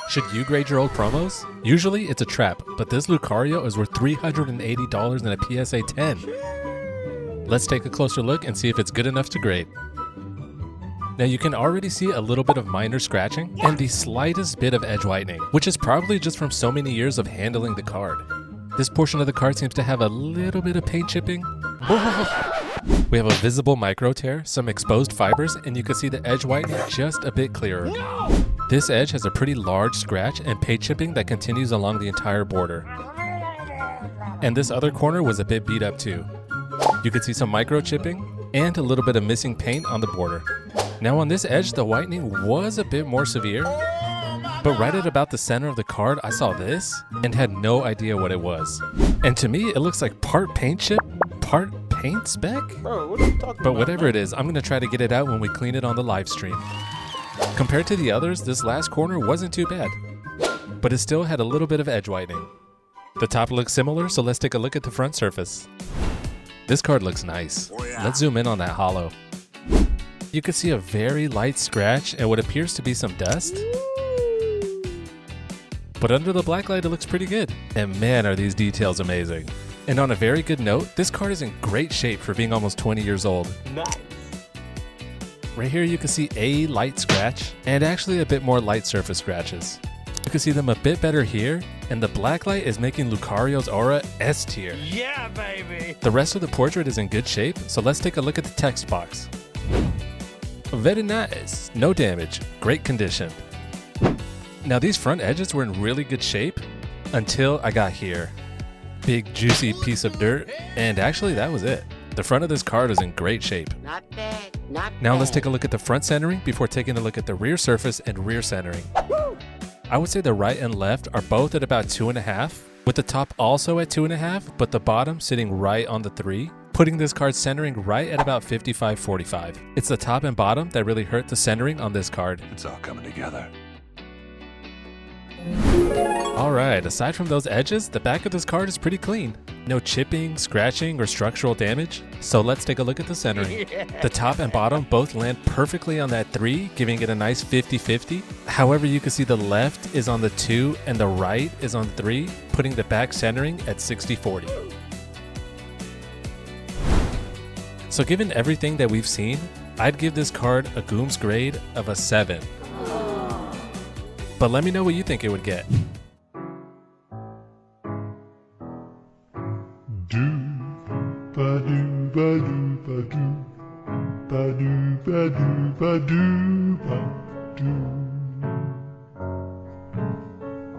Should you grade your old promos? Usually it's a trap, but this Lucario is worth $380 in a PSA 10. Let's take a closer look and see if it's good enough to grade. Now you can already see a little bit of minor scratching and the slightest bit of edge whitening, which is probably just from so many years of handling the card. This portion of the card seems to have a little bit of paint chipping. We have a visible micro tear, some exposed fibers, and you can see the edge whitening just a bit clearer. This edge has a pretty large scratch and paint chipping that continues along the entire border. And this other corner was a bit beat up too. You can see some micro chipping and a little bit of missing paint on the border. Now on this edge, the whitening was a bit more severe, but right at about the center of the card, I saw this and had no idea what it was. And to me, it looks like part paint chip, part paint speck? Bro, what are you talking about? But whatever it is, I'm gonna try to get it out when we clean it on the live stream. Compared to the others, this last corner wasn't too bad, but it still had a little bit of edge whitening. The top looks similar, so let's take a look at the front surface. This card looks nice. Let's zoom in on that hollow. You can see a very light scratch and what appears to be some dust. But under the black light, it looks pretty good. And man, are these details amazing. And on a very good note, this card is in great shape for being almost 20 years old. Nice. Right here you can see a light scratch and actually a bit more light surface scratches. You can see them a bit better here, and the black light is making Lucario's aura S tier. Yeah, baby. The rest of the portrait is in good shape, so let's take a look at the text box. Very nice, no damage, great condition. Now these front edges were in really good shape until I got here. Big juicy piece of dirt, and actually that was it. The front of this card is in great shape. Not bad, not Now bad. let's take a look at the front centering before taking a look at the rear surface and rear centering. I would say the right and left are both at about 2.5, with the top also at 2.5, but the bottom sitting right on the 3, putting this card centering right at about 55-45. It's the top and bottom that really hurt the centering on this card. It's all coming together. Alright, aside from those edges, the back of this card is pretty clean. No chipping, scratching, or structural damage. So let's take a look at the centering. The top and bottom both land perfectly on that 3, giving it a nice 50-50. However, you can see the left is on the 2 and the right is on 3, putting the back centering at 60-40. So given everything that we've seen, I'd give this card a Gooms grade of a 7. But let me know what you think it would get.